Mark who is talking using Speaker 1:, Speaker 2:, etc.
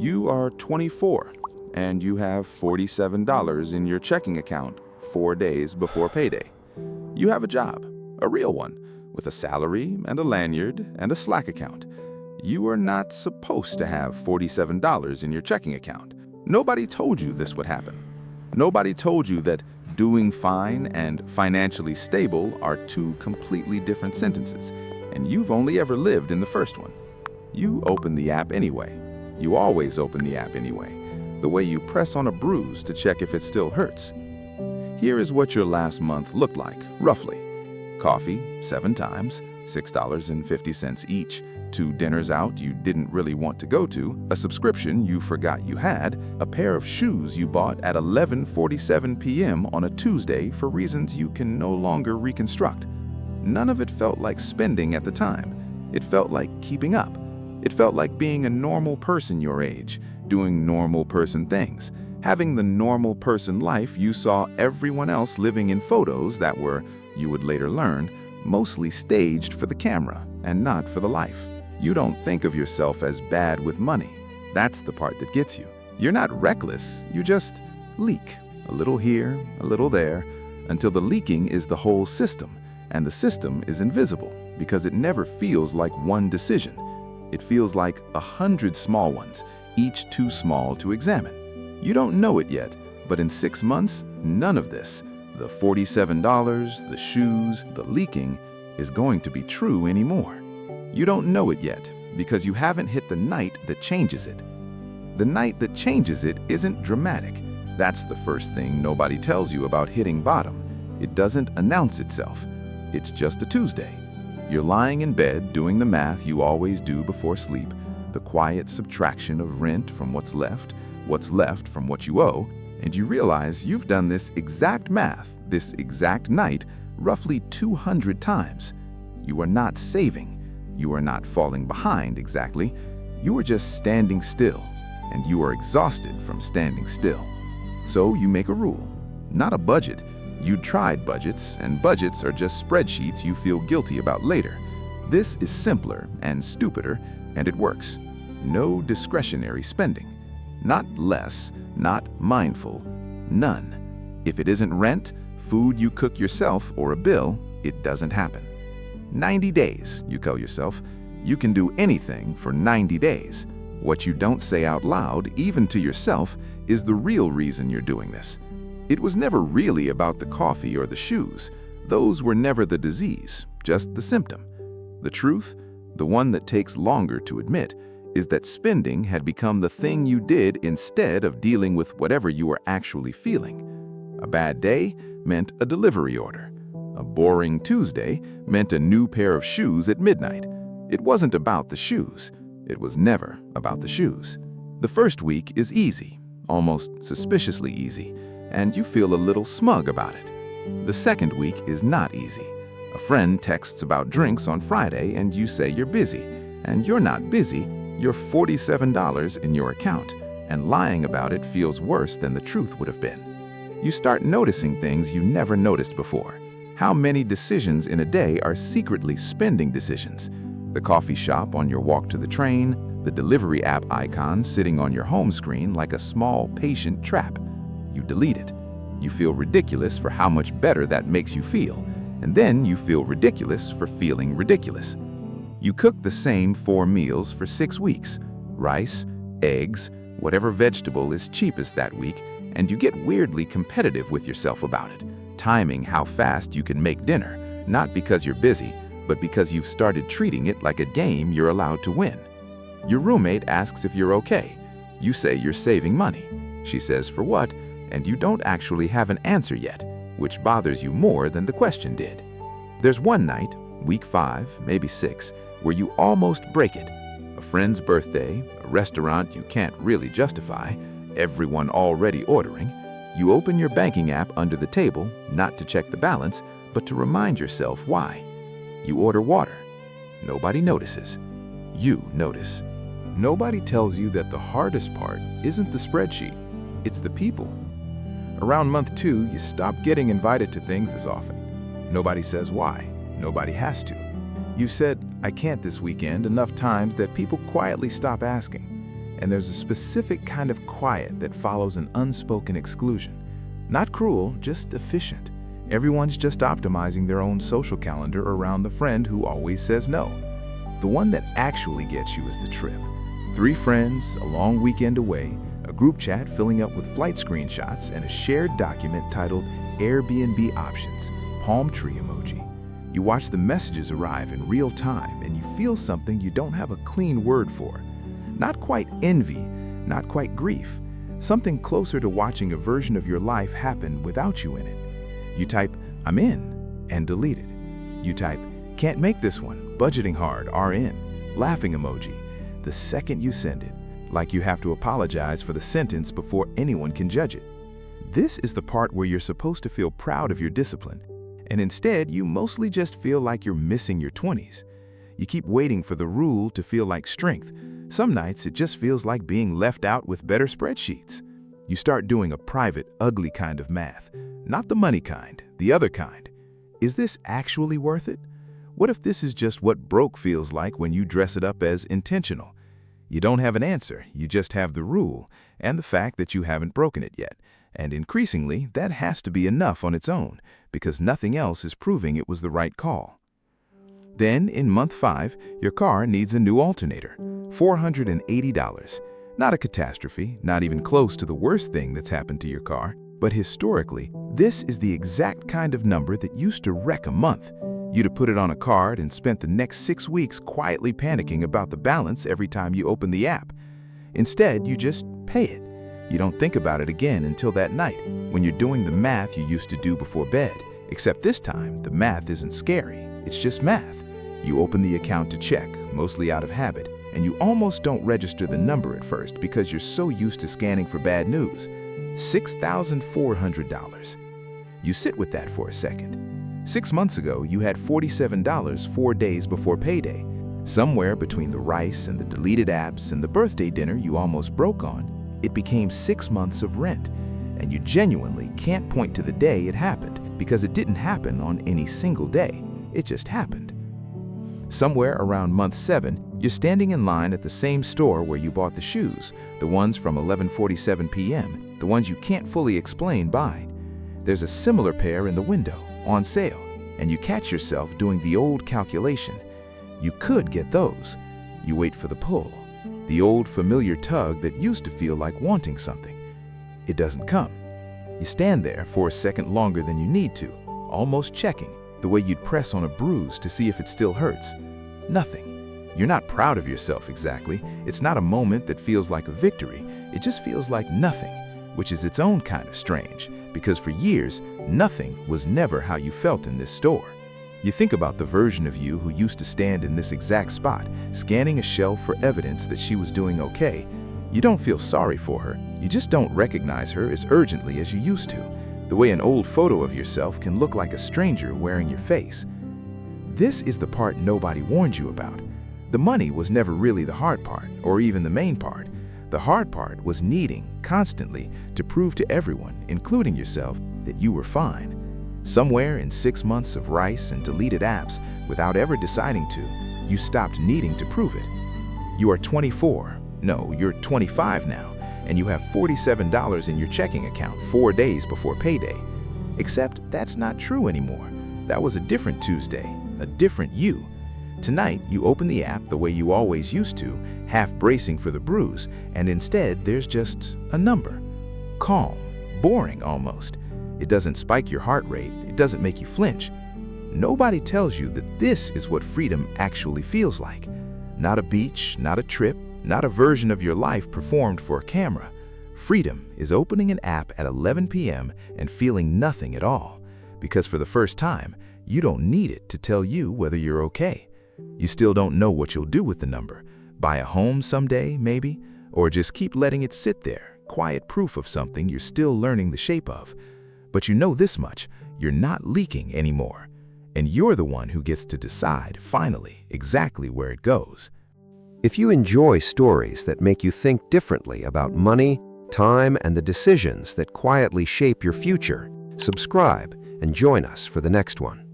Speaker 1: You are 24 and you have $47 in your checking account 4 days before payday. You have a job, a real one, with a salary and a lanyard and a Slack account. You are not supposed to have $47 in your checking account. Nobody told you this would happen. Nobody told you that doing fine and financially stable are two completely different sentences, and you've only ever lived in the first one. You open the app anyway. You always open the app anyway, the way you press on a bruise to check if it still hurts. Here is what your last month looked like, roughly. Coffee, 7 times, $6.50 each, 2 dinners out you didn't really want to go to, a subscription you forgot you had, a pair of shoes you bought at 11:47 p.m. on a Tuesday for reasons you can no longer reconstruct. None of it felt like spending at the time. It felt like keeping up. It felt like being a normal person your age, doing normal person things, having the normal person life you saw everyone else living in photos that were, you would later learn, mostly staged for the camera and not for the life. You don't think of yourself as bad with money. That's the part that gets you. You're not reckless, you just leak. A little here, a little there, until the leaking is the whole system, and the system is invisible because it never feels like one decision. It feels like 100 small ones, each too small to examine. You don't know it yet, but in 6 months, none of this, the $47, the shoes, the leaking, is going to be true anymore. You don't know it yet because you haven't hit the night that changes it. The night that changes it isn't dramatic. That's the first thing nobody tells you about hitting bottom. It doesn't announce itself. It's just a Tuesday. You're lying in bed doing the math you always do before sleep, the quiet subtraction of rent from what's left from what you owe, and you realize you've done this exact math, this exact night, roughly 200 times. You are not saving. You are not falling behind exactly. You are just standing still, and you are exhausted from standing still. So you make a rule, not a budget. You tried budgets, and budgets are just spreadsheets you feel guilty about later. This is simpler and stupider, and it works. No discretionary spending. Not less, not mindful, none. If it isn't rent, food you cook yourself, or a bill, it doesn't happen. 90 days, you tell yourself. You can do anything for 90 days. What you don't say out loud, even to yourself, is the real reason you're doing this. It was never really about the coffee or the shoes. Those were never the disease, just the symptom. The truth, the one that takes longer to admit, is that spending had become the thing you did instead of dealing with whatever you were actually feeling. A bad day meant a delivery order. A boring Tuesday meant a new pair of shoes at midnight. It wasn't about the shoes. It was never about the shoes. The first week is easy, almost suspiciously easy, and you feel a little smug about it. The second week is not easy. A friend texts about drinks on Friday and you say you're busy, and you're not busy. You're $47 in your account, and lying about it feels worse than the truth would have been. You start noticing things you never noticed before. How many decisions in a day are secretly spending decisions? The coffee shop on your walk to the train, the delivery app icon sitting on your home screen like a small patient trap. You delete it. You feel ridiculous for how much better that makes you feel, and then you feel ridiculous for feeling ridiculous. You cook the same 4 meals for 6 weeks, rice, eggs, whatever vegetable is cheapest that week, and you get weirdly competitive with yourself about it, timing how fast you can make dinner, not because you're busy, but because you've started treating it like a game you're allowed to win. Your roommate asks if you're okay. You say you're saving money. She says for what, and you don't actually have an answer yet, which bothers you more than the question did. There's one night, week 5, maybe 6, where you almost break it. A friend's birthday, a restaurant you can't really justify, everyone already ordering. You open your banking app under the table, not to check the balance, but to remind yourself why. You order water. Nobody notices. You notice.
Speaker 2: Nobody tells you that the hardest part isn't the spreadsheet, it's the people. Around month 2, you stop getting invited to things as often. Nobody says why. Nobody has to. You've said, "I can't this weekend," enough times that people quietly stop asking. And there's a specific kind of quiet that follows an unspoken exclusion. Not cruel, just efficient. Everyone's just optimizing their own social calendar around the friend who always says no. The one that actually gets you is the trip. 3 friends, a long weekend away, a group chat filling up with flight screenshots, and a shared document titled Airbnb Options, palm tree emoji. You watch the messages arrive in real time and you feel something you don't have a clean word for. Not quite envy, not quite grief. Something closer to watching a version of your life happen without you in it. You type, "I'm in," and delete it. You type, "Can't make this one, budgeting hard, RN," laughing emoji. The second you send it, like you have to apologize for the sentence before anyone can judge it. This is the part where you're supposed to feel proud of your discipline, and instead you mostly just feel like you're missing your 20s. You keep waiting for the rule to feel like strength. Some nights it just feels like being left out with better spreadsheets. You start doing a private, ugly kind of math. Not the money kind, the other kind. Is this actually worth it? What if this is just what broke feels like when you dress it up as intentional? You don't have an answer, you just have the rule and the fact that you haven't broken it yet. And increasingly, that has to be enough on its own, because nothing else is proving it was the right call. Then, in month 5, your car needs a new alternator. $480. Not a catastrophe, not even close to the worst thing that's happened to your car, but historically, this is the exact kind of number that used to wreck a month. You'd have put it on a card and spent the next 6 weeks quietly panicking about the balance every time you open the app. Instead, you just pay it. You don't think about it again until that night, when you're doing the math you used to do before bed. Except this time, the math isn't scary, it's just math. You open the account to check, mostly out of habit, and you almost don't register the number at first because you're so used to scanning for bad news. $6,400. You sit with that for a second. 6 months ago, you had $47 4 days before payday. Somewhere between the rice and the deleted apps and the birthday dinner you almost broke on, it became 6 months of rent. And you genuinely can't point to the day it happened because it didn't happen on any single day. It just happened. Somewhere around month 7, you're standing in line at the same store where you bought the shoes, the ones from 11:47 p.m., the ones you can't fully explain buying. There's a similar pair in the window, on sale, and you catch yourself doing the old calculation. You could get those. You wait for the pull, the old familiar tug that used to feel like wanting something. It doesn't come. You stand there for a second longer than you need to, almost checking, the way you'd press on a bruise to see if it still hurts. Nothing. You're not proud of yourself exactly. It's not a moment that feels like a victory. It just feels like nothing, which is its own kind of strange, because for years, nothing was never how you felt in this store. You think about the version of you who used to stand in this exact spot, scanning a shelf for evidence that she was doing okay. You don't feel sorry for her. You just don't recognize her as urgently as you used to, the way an old photo of yourself can look like a stranger wearing your face. This is the part nobody warned you about. The money was never really the hard part, or even the main part. The hard part was needing, constantly, to prove to everyone, including yourself, that you were fine. Somewhere in 6 months of rice and deleted apps, without ever deciding to, you stopped needing to prove it. You are 24. No, you're 25 now, and you have $47 in your checking account 4 days before payday. Except that's not true anymore. That was a different Tuesday, a different you. Tonight, you open the app the way you always used to, half bracing for the bruise, and instead there's just a number. Calm, boring almost. It doesn't spike your heart rate, it doesn't make you flinch. Nobody tells you that this is what freedom actually feels like. Not a beach, not a trip, not a version of your life performed for a camera. Freedom is opening an app at 11 p.m. and feeling nothing at all, because for the first time, you don't need it to tell you whether you're okay. You still don't know what you'll do with the number. Buy a home someday, maybe? Or just keep letting it sit there, quiet proof of something you're still learning the shape of. But you know this much, you're not leaking anymore. And you're the one who gets to decide, finally, exactly where it goes.
Speaker 3: If you enjoy stories that make you think differently about money, time, and the decisions that quietly shape your future, subscribe and join us for the next one.